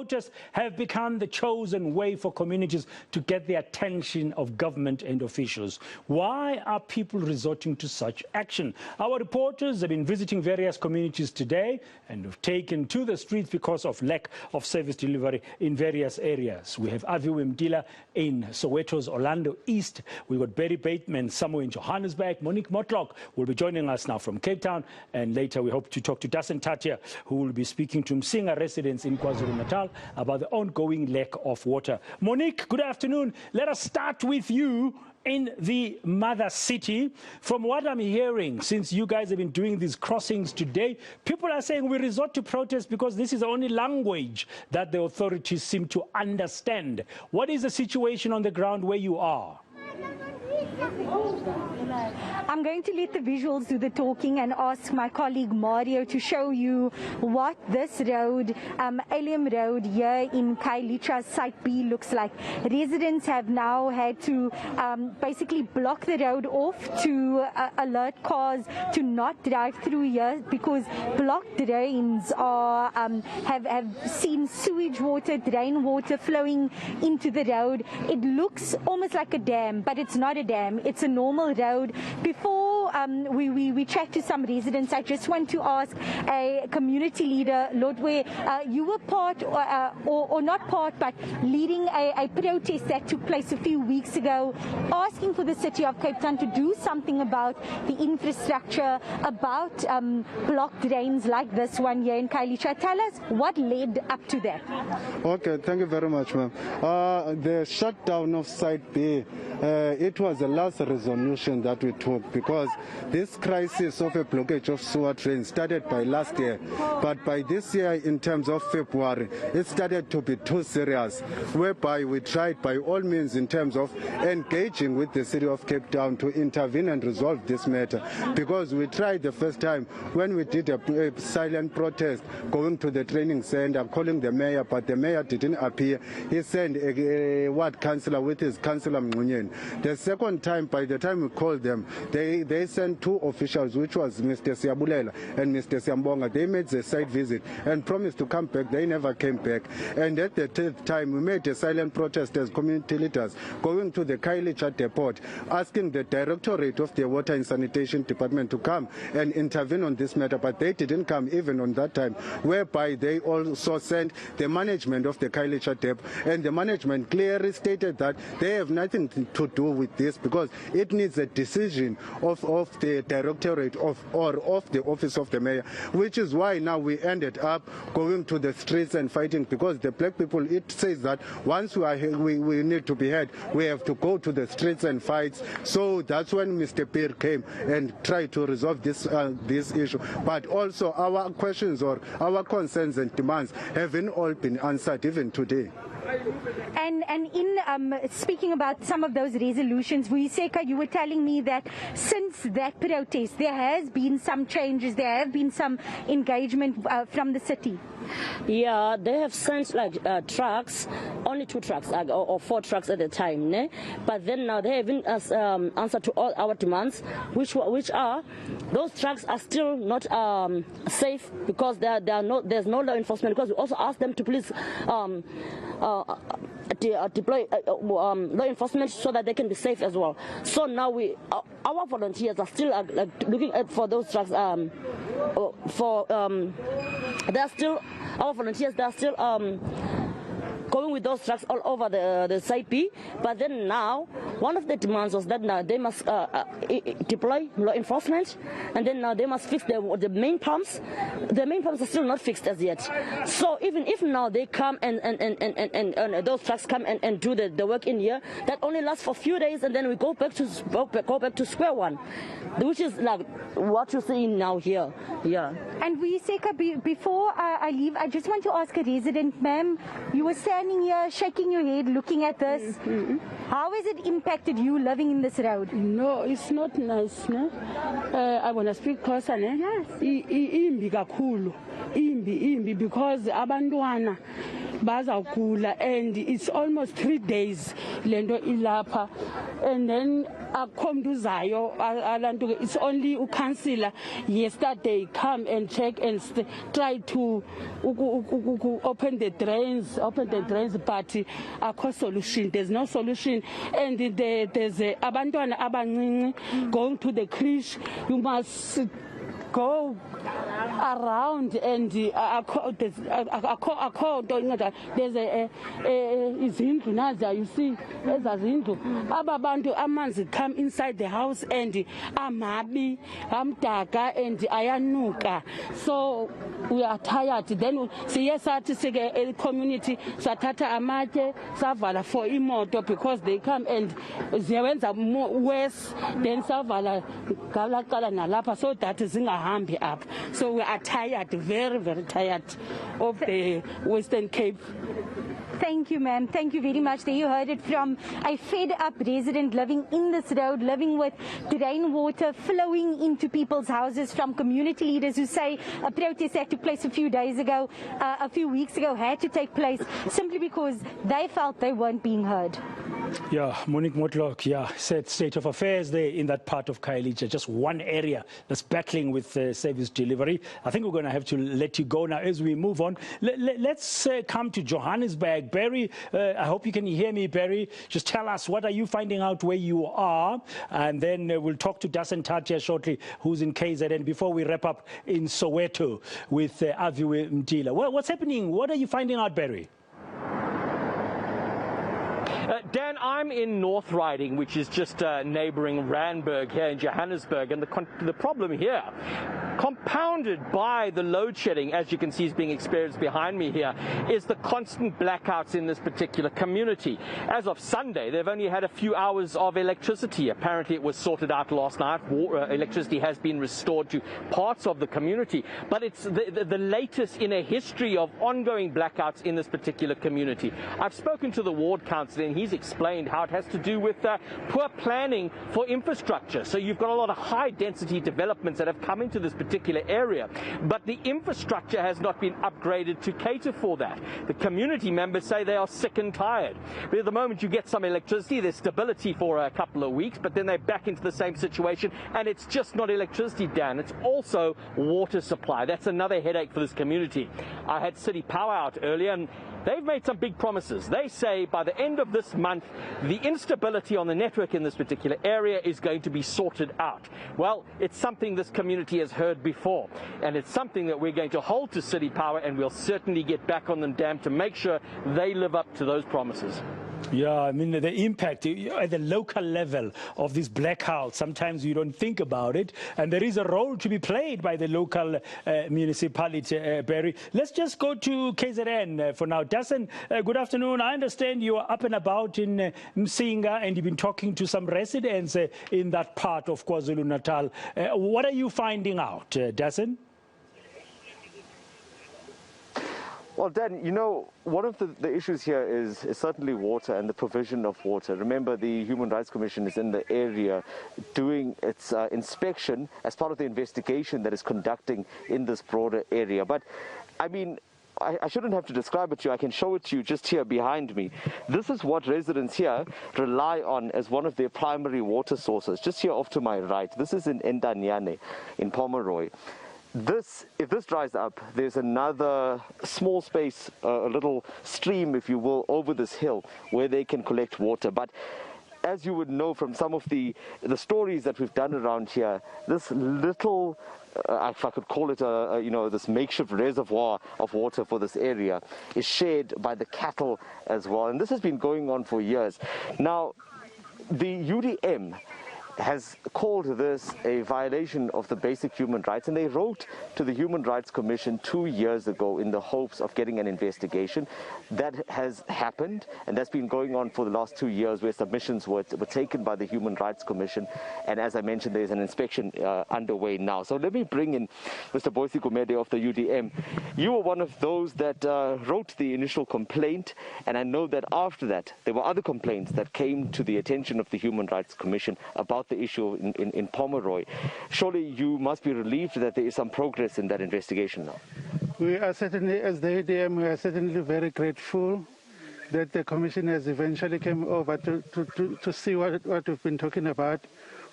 protests have become the chosen way for communities to get the attention of government and officials. Why are people resorting to such action? Our reporters have been visiting various communities today and have taken to the streets because of lack of service delivery in various areas. We have Avi Wimdila in Soweto's Orlando East. We've got Barry Bateman somewhere in Johannesburg. Monique Motlock will be joining us now from Cape Town. And later we hope to talk to Dasen Tatia, who will be speaking to Msinga residents in KwaZulu-Natal about the ongoing lack of water. Monique, good afternoon. Let us start with you in the mother city. From what I'm hearing, since you guys have been doing these crossings today, people are saying we resort to protest because this is the only language that the authorities seem to understand. What is the situation on the ground where you are? I'm going to let the visuals do the talking and ask my colleague Mario to show you what this road, Alien Road here in Khayelitsha Site B looks like. Residents have now had to basically block the road off to alert cars to not drive through here because blocked drains are have seen sewage water, drain water flowing into the road. It looks almost like a dam, but it's not a dam. It's a normal road. Before we chat to some residents, I just want to ask a community leader, Lodwe, you were part, or not part, but leading a protest that took place a few weeks ago, asking for the city of Cape Town to do something about the infrastructure, about blocked drains like this one here in Khayelitsha. Tell us what led up to that. Okay, thank you very much, ma'am. The shutdown of Site B, it was the last resolution that we took because this crisis of a blockage of sewer drains started by last year, but by this year in terms of February it started to be too serious, whereby we tried by all means in terms of engaging with the city of Cape Town to intervene and resolve this matter, because we tried the first time when we did a silent protest going to the training center calling the mayor, but the mayor didn't appear. He sent a ward councillor with his councillor Mngunyen. The second time, by the time we called them, they sent two officials, which was Mr. Siabulela and Mr. Siambonga. They made the site visit and promised to come back. They never came back. And at the third time, we made a silent protest as community leaders going to the Khayelitsha depot, asking the Directorate of the Water and Sanitation Department to come and intervene on this matter, but they didn't come even on that time, whereby they also sent the management of the Khayelitsha depot, and the management clearly stated that they have nothing to do with this because it needs a decision of the Directorate of the Office of the Mayor, which is why now we ended up going to the streets and fighting, because the black people, it says that once we need to be heard, we have to go to the streets and fight. So that's when Mr. Peer came and tried to resolve this issue. But also our questions or our concerns and demands haven't all been answered even today. And in speaking about some of those resolutions, Vuyiseka, you were telling me that since that protest, there has been some changes, there have been some engagement from the city. Yeah, they have sent like trucks, only 2 trucks or 4 trucks at a time, ne? But then now they haven't answered to all our demands, which are those trucks are still not safe because there's no law enforcement. Because we also asked them to please deploy law enforcement so that they can be safe as well. So now our volunteers are still looking at for those trucks. Our volunteers, they are still going with those trucks all over the Site B. But then now, one of the demands was that now they must deploy law enforcement, and then now they must fix the main pumps. The main pumps are still not fixed as yet. So even if now they come and those trucks come and do the work in here, that only lasts for a few days, and then we go back to square one, which is like what you're seeing now here. Yeah. And Vuyiseka, before I leave, I just want to ask a resident, ma'am, you were standing here, shaking your head, looking at this. Mm-hmm. How has it impacted you living in this road? No, it's not nice. No? I want to speak closer. Ne? Yes. imbi because abantwana bazawugula, and it's almost 3 days lento ilapha, and then it's only ukansila yesterday come and check and try to open the drains, but solution. There's no solution, and there's abantwana abancinci going to the creche. You must go around, and there's izindlu naza, you see, ezazindlu ababantu amanzi come inside the house and amabi amdaka and ayanuka, so we are tired. Then siye sathi sike community sathatha amatye savala for imoto because they come and ziyenza worse, then savala galaqala nalapha so that zingahambi up. So we are tired, very, very tired of the Western Cape. Thank you, ma'am. Thank you very much. There you heard it from a fed-up resident living in this road, living with drain water flowing into people's houses, from community leaders who say a protest that took place a few weeks ago had to take place simply because they felt they weren't being heard. Yeah, Monique Motlock, said state of affairs there in that part of Khayelitsha, just one area that's battling with service delivery. I think we're going to have to let you go now as we move on. Let's come to Johannesburg. Barry, I hope you can hear me, Barry. Just tell us, what are you finding out where you are? And then we'll talk to Dasen Tatia shortly, who's in KZN, before we wrap up in Soweto with Aviwe Mtila. What's happening? What are you finding out, Barry? Dan, I'm in North Riding, which is just neighbouring Randburg here in Johannesburg, and the problem here, compounded by the load shedding, as you can see is being experienced behind me here, is the constant blackouts in this particular community. As of Sunday, they've only had a few hours of electricity. Apparently it was sorted out last night. Electricity has been restored to parts of the community, but it's the latest in a history of ongoing blackouts in this particular community. I've spoken to the ward councillor, and he's explained how it has to do with poor planning for infrastructure. So you've got a lot of high density developments that have come into this particular area, but the infrastructure has not been upgraded to cater for that. The community members say they are sick and tired. But at the moment you get some electricity, there's stability for a couple of weeks, but then they're back into the same situation, and it's just not electricity, Dan. It's also water supply. That's another headache for this community. I had City Power out earlier, and they've made some big promises. They say by the end of this month, the instability on the network in this particular area is going to be sorted out. Well, it's something this community has heard before, and it's something that we're going to hold to City Power, and we'll certainly get back on them, Dan, to make sure they live up to those promises. Yeah, I mean, the impact at the local level of these blackouts, sometimes you don't think about it, and there is a role to be played by the local municipality, Barry. Let's just go to KZN for now. Dasen, good afternoon. I understand you are up and about in Msinga, and you've been talking to some residents in that part of KwaZulu-Natal. What are you finding out, Dasen? Well, Dan, you know, one of the issues here is certainly water and the provision of water. Remember, the Human Rights Commission is in the area doing its inspection as part of the investigation that is conducting in this broader area. But, I mean, I shouldn't have to describe it to you. I can show it to you just here behind me. This is what residents here rely on as one of their primary water sources. Just here off to my right, this is in Ndanyane, in Pomeroy. If this dries up, there's another small space, a little stream, if you will, over this hill where they can collect water. But as you would know from some of the stories that we've done around here, this little, if I could call it this makeshift reservoir of water for this area is shared by the cattle as well. And this has been going on for years. Now, the UDM has called this a violation of the basic human rights, and they wrote to the Human Rights Commission 2 years ago in the hopes of getting an investigation. That has happened, and that's been going on for the last 2 years, where submissions were taken by the Human Rights Commission, and as I mentioned, there's an inspection underway now. So let me bring in Mr. Boyce Gumede of the UDM. You were one of those that wrote the initial complaint, and I know that after that there were other complaints that came to the attention of the Human Rights Commission about the issue in Pomeroy. Surely you must be relieved that there is some progress in that investigation now. We are certainly, as the ADM, we are certainly very grateful that the commission has eventually come over to see what we've been talking about,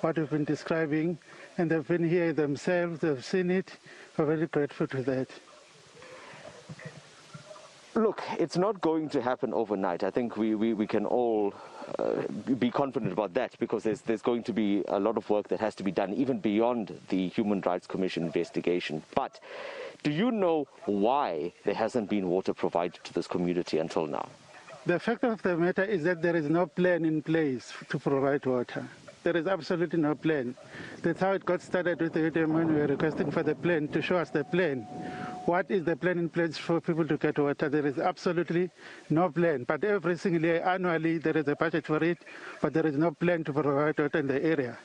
what we've been describing, and they've been here themselves, they've seen it. We're very grateful to that. Look, it's not going to happen overnight. I think we can all be confident about that, because there's going to be a lot of work that has to be done even beyond the Human Rights Commission investigation. But do you know why there hasn't been water provided to this community until now? The fact of the matter is that there is no plan in place to provide water. There is absolutely no plan. That's how it got started with the ADM when we were requesting for the plan, to show us the plan. What is the plan in place for people to get water? There is absolutely no plan. But every single year, annually, there is a budget for it, but there is no plan to provide water in the area.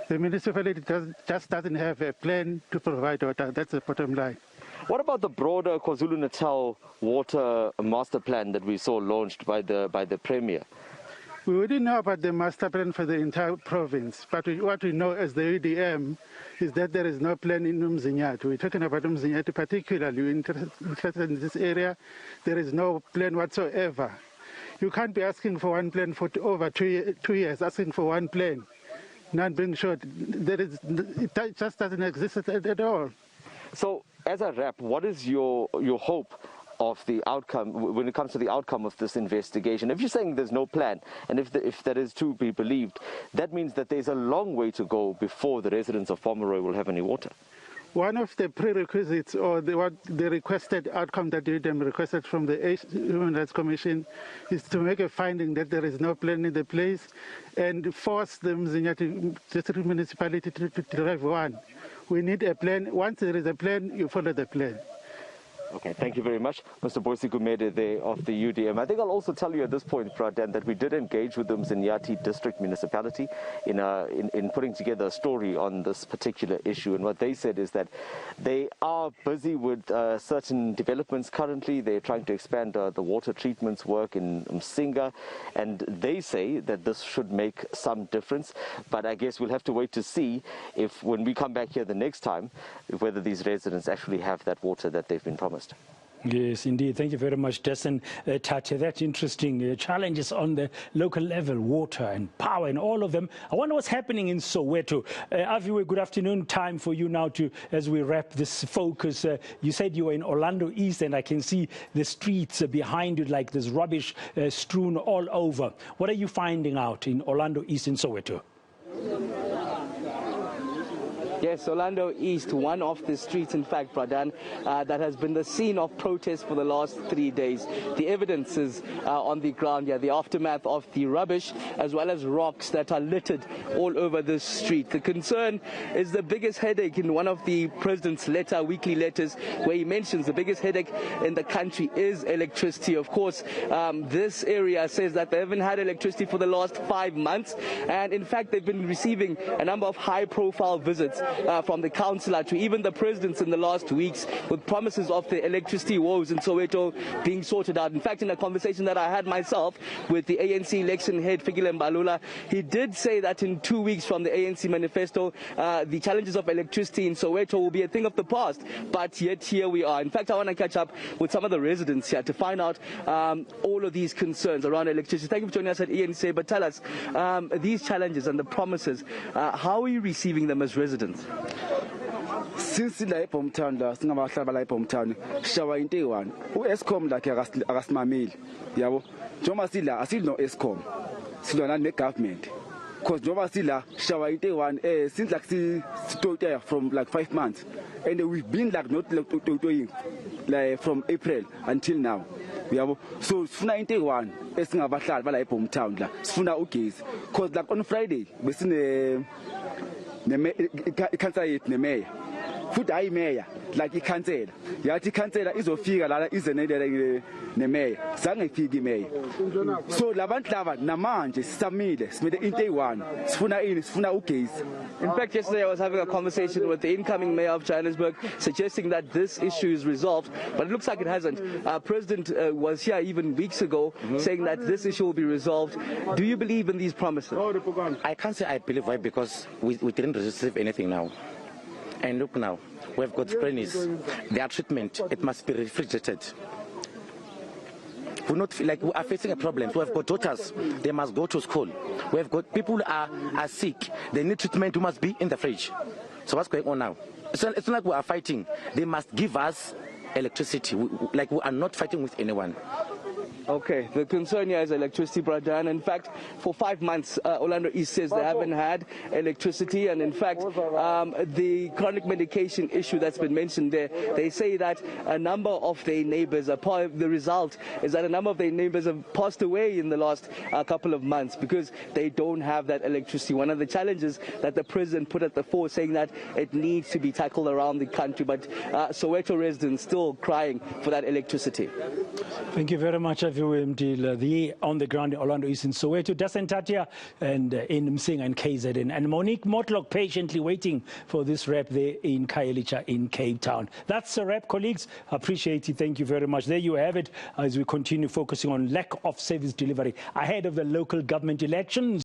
The municipality just doesn't have a plan to provide water. That's the bottom line. What about the broader KwaZulu-Natal water master plan that we saw launched by the Premier? We wouldn't know about the master plan for the entire province, but what we know as the EDM is that there is no plan in Msinga. We're talking about Msinga particularly. We're interested in this area. There is no plan whatsoever. You can't be asking for one plan for over 2 years, asking for one plan, not being sure. It just doesn't exist at all. So, as a wrap, what is your hope of the outcome when it comes to the outcome of this investigation? If you're saying there's no plan, and if that is to be believed, that means that there's a long way to go before the residents of Pomeroy will have any water. One of the prerequisites, or the requested outcome that UDM requested from the Human Rights Commission, is to make a finding that there is no plan in the place and force the Msinga district municipality to drive one. We need a plan. Once there is a plan, you follow the plan. Okay, thank you very much, Mr. Boyce Gumede there of the UDM. I think I'll also tell you at this point, Pradan, that we did engage with the Mzinyathi district municipality in putting together a story on this particular issue. And what they said is that they are busy with certain developments currently. They're trying to expand the water treatments work in Msinga, and they say that this should make some difference. But I guess we'll have to wait to see if, when we come back here the next time, whether these residents actually have that water that they've been promised. Yes, indeed. Thank you very much, Desson Tate. That's interesting. Challenges on the local level, water and power and all of them. I wonder what's happening in Soweto. Aviwe, good afternoon. Time for you now to, as we wrap this focus. You said you were in Orlando East, and I can see the streets behind you like there's rubbish strewn all over. What are you finding out in Orlando East in Soweto? Yes, Orlando East, one of the streets, in fact, Pradan, that has been the scene of protests for the last 3 days. The evidence is on the ground here, the aftermath of the rubbish, as well as rocks that are littered all over the street. The concern is the biggest headache in one of the president's weekly letters, where he mentions the biggest headache in the country is electricity. Of course, this area says that they haven't had electricity for the last 5 months, and in fact, they've been receiving a number of high-profile visits from the councillor to even the presidents in the last weeks, with promises of the electricity woes in Soweto being sorted out. In fact, in a conversation that I had myself with the ANC election head, Fikile Mbalula, he did say that in 2 weeks from the ANC manifesto, the challenges of electricity in Soweto will be a thing of the past, but yet here we are. In fact, I want to catch up with some of the residents here to find out all of these concerns around electricity. Thank you for joining us at eNCA, but tell us, these challenges and the promises, how are you receiving them as residents? Since la eBomtown la singabahlala la eBomtown shawa into eyi-1 uEscom lakhe akasimameli yabo njengoba sila asilo Escom silona negovernment because njengoba sila shawa into eyi-1 since like sitote from like 5 months, and we've been like not like from April until now yabo. So sifuna into eyi-1 esingabahlali bala eBomtown la sifuna ugesi, because like on Friday besine ikhansela yethu nemeya futhi hayi meya like ikhansela yathi ikhansela izofika la ize nemeya zange ifike imeya. So labantu laba namanje sisamile simele into eyi-1 sifuna ugesi. In fact, yesterday I was having a conversation with the incoming mayor of Johannesburg, suggesting that this issue is resolved, but it looks like it hasn't. President was here even weeks ago saying that this issue will be resolved. Do you believe in these promises? I can't say I believe, why, because we didn't receive anything now. And look now, we've got grannies. Their treatment, it must be refrigerated. We not feel like we are facing a problem. We have got daughters, they must go to school. We have got people are sick, they need treatment, who must be in the fridge. So what's going on now? It's not like we are fighting. They must give us electricity. We are not fighting with anyone. Okay, the concern here is electricity, Pradhan. In fact, for 5 months, Orlando East says they haven't had electricity. And in fact, the chronic medication issue that's been mentioned there, they say that a number of their neighbors, the result is that a number of their neighbors have passed away in the last couple of months because they don't have that electricity. One of the challenges that the president put at the fore, saying that it needs to be tackled around the country, but Soweto residents still crying for that electricity. Thank you very much, Mdila. The on the ground in Orlando East in Soweto, Dasen Tatia, and in Msinga and KZN, and Monique Motlock patiently waiting for this rep there in Khayelitsha in Cape Town. That's a wrap, colleagues. Appreciate it. Thank you very much. There you have it as we continue focusing on lack of service delivery ahead of the local government elections.